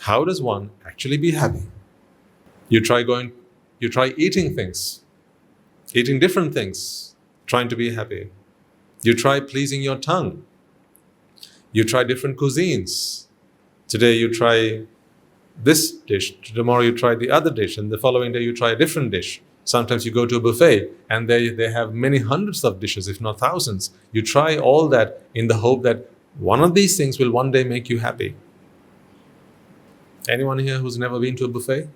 How does one actually be happy? You try eating things, eating different things, trying to be happy. You try pleasing your tongue. You try different cuisines. Today you try this dish, tomorrow you try the other dish, and the following day you try a different dish. Sometimes you go to a buffet and they have many hundreds of dishes, if not thousands. You try all that in the hope that one of these things will one day make you happy. Anyone here who's never been to a buffet?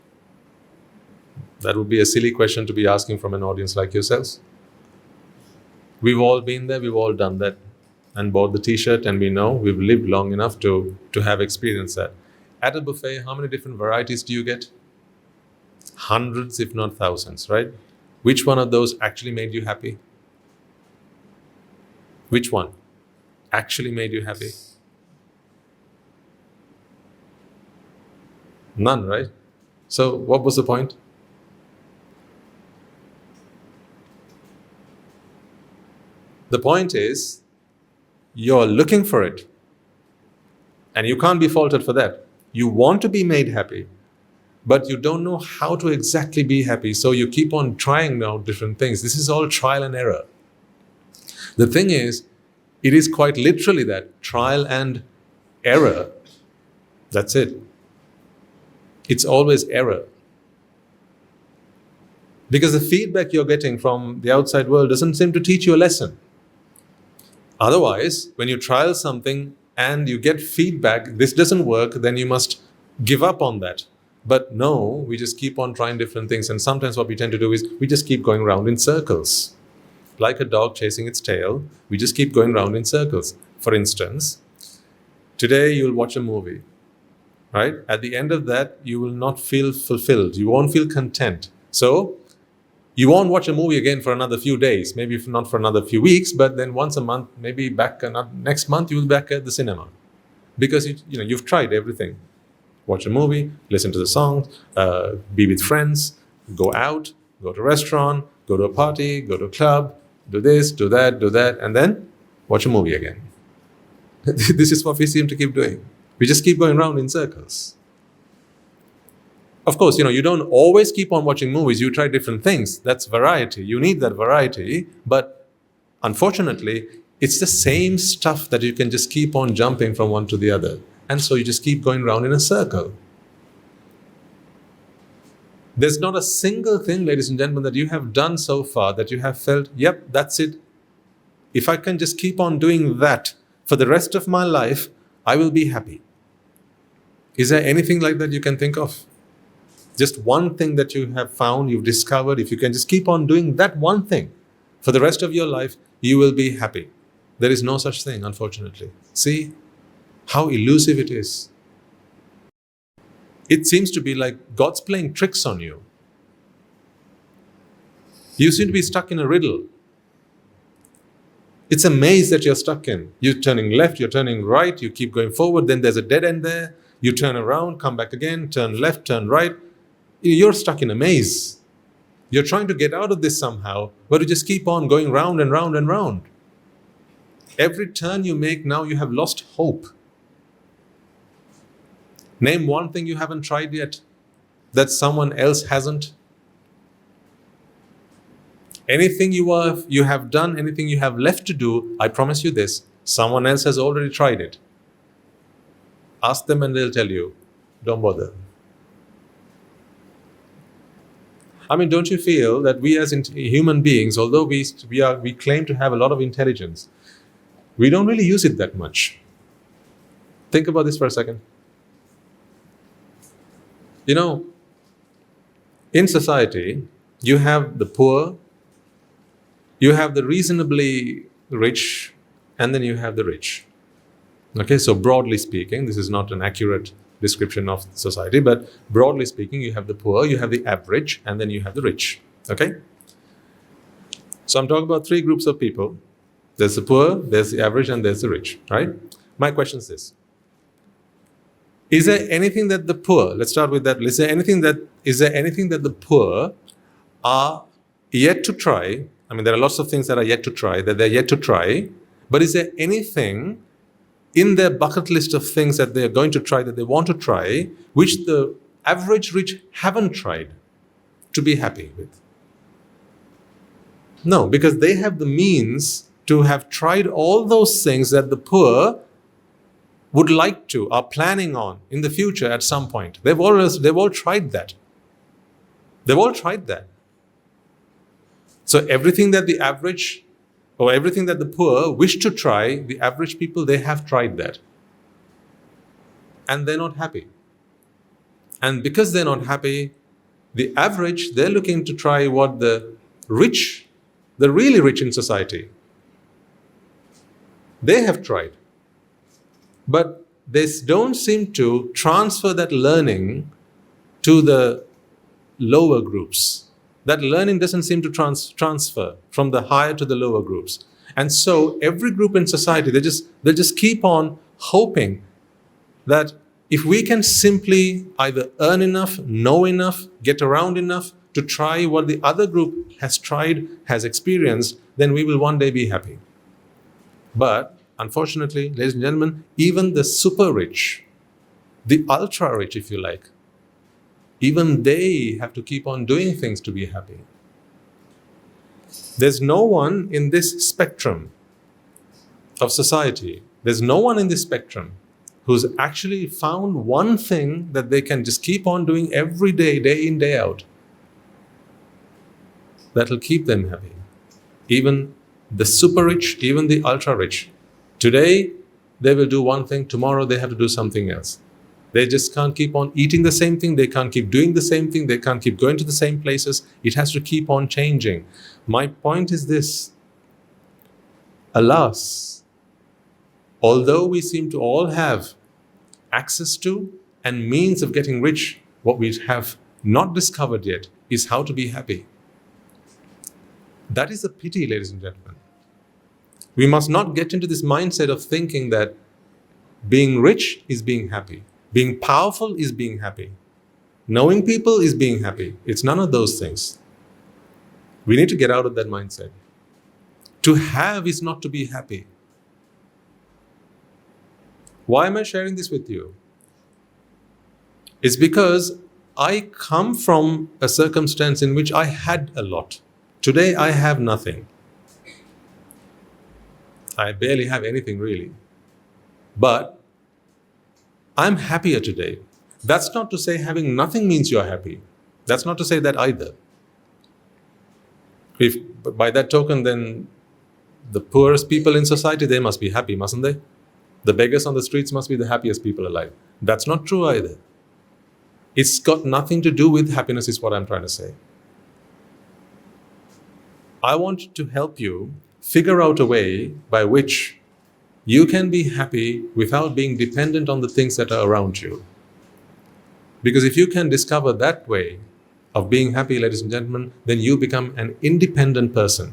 That would be a silly question to be asking from an audience like yourselves. We've all been there, we've all done that, and bought the t-shirt, and we know we've lived long enough to have experienced that. At a buffet, how many different varieties do you get? Hundreds, if not thousands, right? Which one of those actually made you happy? Which one actually made you happy? None, right? So what was the point? The point is, you're looking for it. And you can't be faulted for that. You want to be made happy, but you don't know how to exactly be happy. So you keep on trying out different things. This is all trial and error. The thing is, it is quite literally that trial and error. That's it. It's always error. Because the feedback you're getting from the outside world doesn't seem to teach you a lesson. Otherwise, when you trial something and you get feedback, this doesn't work, then you must give up on that. But no, we just keep on trying different things. And sometimes what we tend to do is we just keep going round in circles. Like a dog chasing its tail, we just keep going round in circles. For instance, today you'll watch a movie, right? At the end of that, you will not feel fulfilled. You won't feel content. So you won't watch a movie again for another few days, maybe not for another few weeks, but then once a month, maybe next month, you'll be back at the cinema. Because you've tried everything. Watch a movie, listen to the songs, be with friends, go out, go to a restaurant, go to a party, go to a club, do this, do that, and then watch a movie again. This is what we seem to keep doing. We just keep going around in circles. Of course, you don't always keep on watching movies. You try different things. That's variety. You need that variety. But unfortunately, it's the same stuff that you can just keep on jumping from one to the other. And so you just keep going round in a circle. There's not a single thing, ladies and gentlemen, that you have done so far that you have felt, yep, that's it. If I can just keep on doing that for the rest of my life, I will be happy. Is there anything like that you can think of? Just one thing that you have found, you've discovered, if you can just keep on doing that one thing for the rest of your life, you will be happy. There is no such thing, unfortunately. See how elusive it is. It seems to be like God's playing tricks on you. You seem to be stuck in a riddle. It's a maze that you're stuck in. You're turning left, you're turning right, you keep going forward, then there's a dead end there. You turn around, come back again, turn left, turn right. You're stuck in a maze. You're trying to get out of this somehow, but you just keep on going round and round and round. Every turn you make now, you have lost hope. Name one thing you haven't tried yet that someone else hasn't. Anything you have done, anything you have left to do, I promise you this, someone else has already tried it. Ask them and they'll tell you, don't bother. I mean, don't you feel that we as human beings, although we claim to have a lot of intelligence, we don't really use it that much. Think about this for a second. In society, you have the poor, you have the reasonably rich, and then you have the rich. Okay, so broadly speaking, this is not an accurate description of society, but broadly speaking, you have the poor, you have the average, and then you have the rich. Okay? So I'm talking about three groups of people. There's the poor, there's the average, and there's the rich, right? My question is this. Is there anything that the poor, let's start with that, is there anything that the poor are yet to try? I mean, there are lots of things that are yet to try, that they're yet to try, but is there anything in their bucket list of things that they are going to try, that they want to try, which the average rich haven't tried to be happy with? No, because they have the means to have tried all those things that the poor would like to, are planning on in the future at some point. They've all tried that. They've all tried that. So everything that the average or everything that the poor wish to try, the average people, they have tried that. And they're not happy. And because they're not happy, the average, they're looking to try what the rich, the really rich in society, they have tried. But they don't seem to transfer that learning to the lower groups. That learning doesn't seem to transfer from the higher to the lower groups. And so every group in society, they just keep on hoping that if we can simply either earn enough, know enough, get around enough to try what the other group has tried, has experienced, then we will one day be happy. But unfortunately, ladies and gentlemen, even the super rich, the ultra rich, if you like, even they have to keep on doing things to be happy. There's no one in this spectrum of society, there's no one in this spectrum who's actually found one thing that they can just keep on doing every day, day in, day out, that'll keep them happy. Even the super rich, even the ultra rich. Today, they will do one thing, tomorrow they have to do something else. They just can't keep on eating the same thing, they can't keep doing the same thing, they can't keep going to the same places. It has to keep on changing. My point is this: alas, although we seem to all have access to and means of getting rich, what we have not discovered yet is how to be happy. That is a pity, ladies and gentlemen. We must not get into this mindset of thinking that being rich is being happy. Being powerful is being happy. Knowing people is being happy. It's none of those things. We need to get out of that mindset. To have is not to be happy. Why am I sharing this with you? It's because I come from a circumstance in which I had a lot. Today I have nothing. I barely have anything really. But I'm happier today. That's not to say having nothing means you're happy. That's not to say that either. If by that token, then the poorest people in society, they must be happy, mustn't they? The beggars on the streets must be the happiest people alive. That's not true either. It's got nothing to do with happiness, is what I'm trying to say. I want to help you figure out a way by which you can be happy without being dependent on the things that are around you. Because if you can discover that way of being happy, ladies and gentlemen, then you become an independent person.